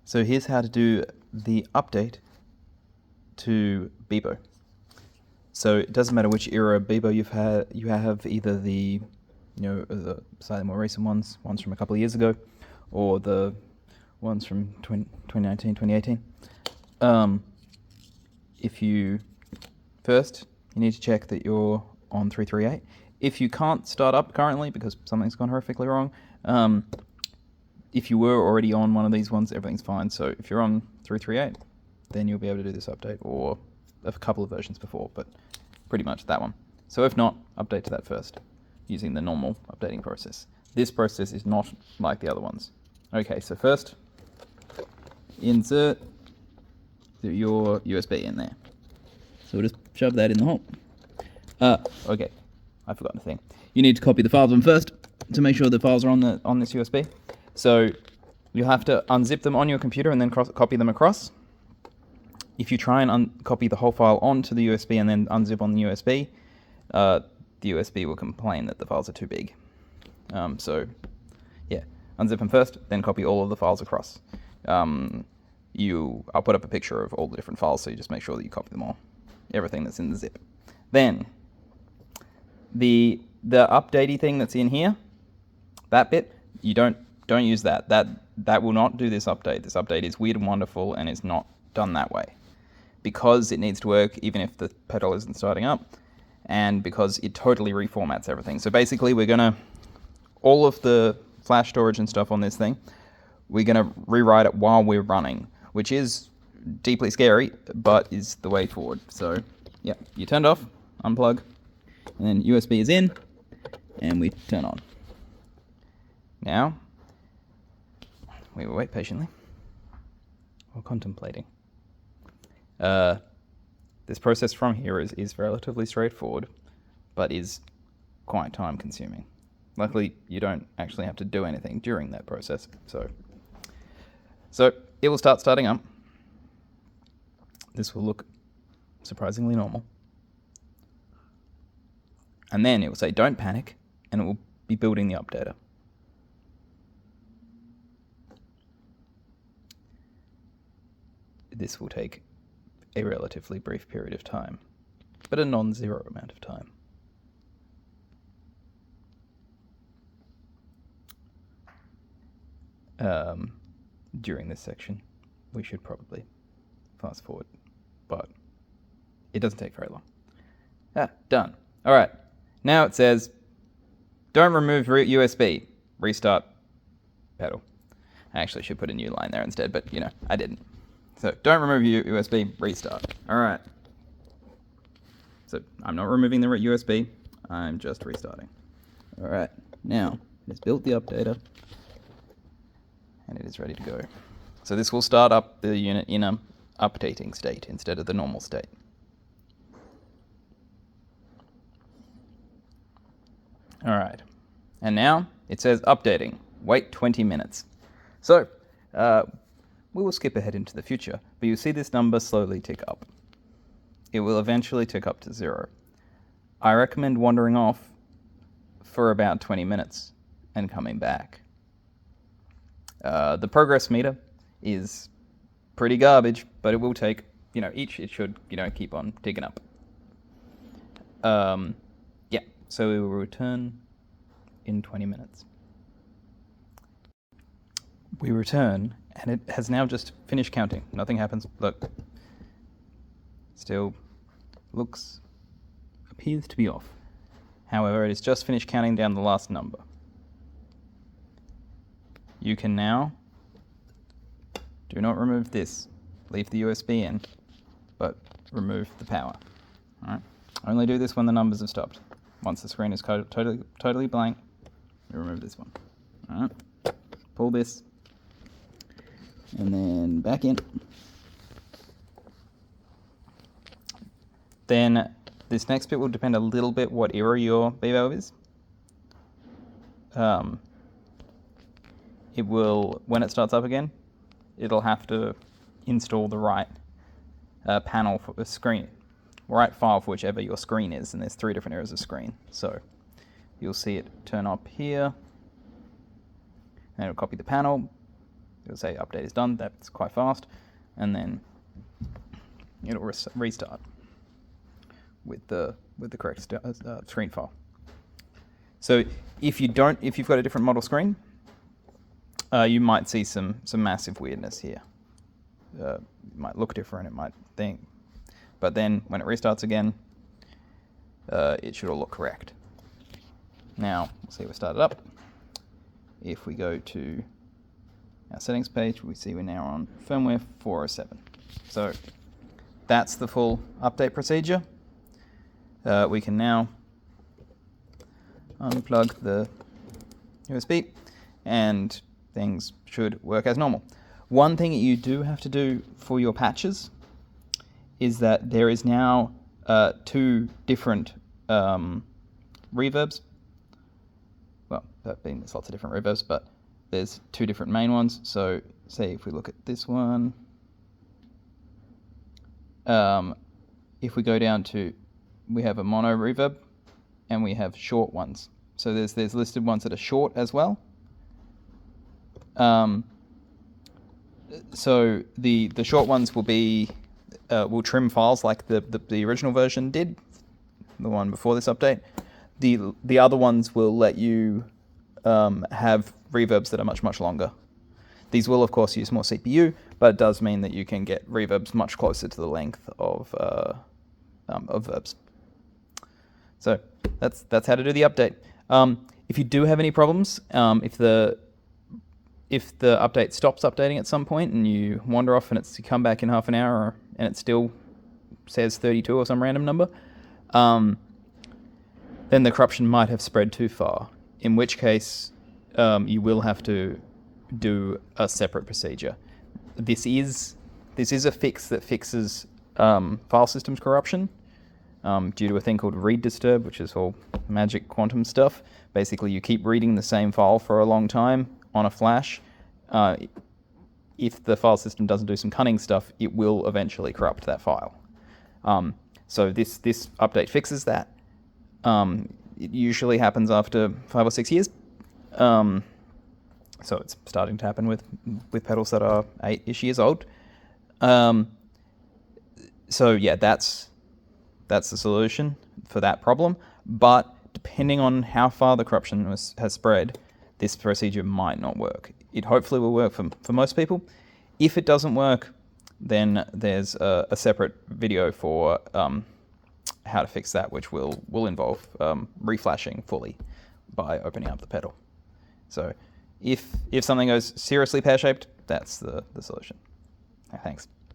So here's how to do the update to Beebo. So it doesn't matter which era Beebo you have either the the slightly more recent ones from a couple of years ago, or the ones from 2019, 2018. If you first, you need to check that you're on 338. If you can't start up currently because something's gone horrifically wrong, if you were already on one of these ones, everything's fine. So if you're on 338, then you'll be able to do this update, or a couple of versions before, but pretty much that one. So if not, update to that first, using the normal updating process. This process is not like the other ones. Okay, so first, insert your USB in there. So we'll just shove that in the hole. Okay, I've forgotten a thing. You need to copy the files on first to make sure the files are on this USB. So you'll have to unzip them on your computer and then copy them across. If you try and copy the whole file onto the USB and then unzip on the USB, the USB will complain that the files are too big. So yeah, unzip them first, then copy all of the files across. I'll put up a picture of all the different files, so you just make sure that you copy them all, everything that's in the zip. Then the updatey thing that's in here, that bit, you don't use that. That will not do this update. This update is weird and wonderful and is not done that way, because it needs to work even if the pedal isn't starting up, and because it totally reformats everything. So basically we're gonna, all of the flash storage and stuff on this thing, we're gonna rewrite it while we're running, which is deeply scary, but is the way forward. So yeah, you turned off, unplug, and then USB is in, and we turn on. Now, we will wait patiently while contemplating. This process from here is relatively straightforward, but is quite time consuming. Luckily, you don't actually have to do anything during that process. So it will start starting up. This will look surprisingly normal. And then it will say, don't panic, and it will be building the updater. This will take a relatively brief period of time, but a non-zero amount of time. During this section, we should probably fast forward, but it doesn't take very long. Done. All right. Now it says, don't remove USB, restart pedal. I actually should put a new line there instead, but I didn't. So don't remove USB, restart. All right. So I'm not removing the USB, I'm just restarting. All right. Now it's built the updater, and it is ready to go. So this will start up the unit in an updating state instead of the normal state. All right. And now it says updating. Wait 20 minutes. So we will skip ahead into the future, but you see this number slowly tick up. It will eventually tick up to 0. I recommend wandering off for about 20 minutes and coming back. The progress meter is pretty garbage, but it will take, it should, keep on ticking up. Yeah, so we will return in 20 minutes. We return, and it has now just finished counting. Nothing happens. Look. Still appears to be off. However, it has just finished counting down the last number. You can now, do not remove this. Leave the USB in, but remove the power. All right. Only do this when the numbers have stopped. Once the screen is totally blank, we remove this one. All right. Pull this, and then back in. Then this next bit will depend a little bit what era your Beebo is. It will, when it starts up again, it'll have to install the right panel for the screen, right file for whichever your screen is, and there's 3 different eras of screen. So you'll see it turn up here, and it'll copy the panel, it'll say update is done. That's quite fast, and then it'll restart with the correct screen file. So if you've got a different model screen, you might see some massive weirdness here. It might look different, it might think, but then when it restarts again, it should all look correct. Now, we'll see we started up. If we go to our settings page, we see we're now on firmware 407. So that's the full update procedure. We can now unplug the USB and things should work as normal. One thing that you do have to do for your patches is that there is now 2 different reverbs. Well, there's lots of different reverbs, but there's 2 different main ones. So say if we look at this one, if we go down to, we have a mono reverb and we have short ones. So there's listed ones that are short as well. So the short ones will be will trim files like the original version did, the one before this update. The other ones will let you have reverbs that are much longer. These will of course use more CPU, but it does mean that you can get reverbs much closer to the length of verbs. So that's how to do the update. If you do have any problems, if the update stops updating at some point and you wander off and you come back in half an hour and it still says 32 or some random number, then the corruption might have spread too far, in which case you will have to do a separate procedure. This is a fix that fixes file systems corruption due to a thing called read disturb, which is all magic quantum stuff. Basically, you keep reading the same file for a long time on a flash. If the file system doesn't do some cunning stuff, it will eventually corrupt that file. So this update fixes that. It usually happens after 5 or 6 years. So it's starting to happen with pedals that are 8-ish years old. So yeah, that's the solution for that problem. But depending on how far the corruption has spread, this procedure might not work. It hopefully will work for most people. If it doesn't work, then there's a separate video for how to fix that, which will involve reflashing fully by opening up the pedal. So if something goes seriously pear-shaped, that's the solution. Thanks.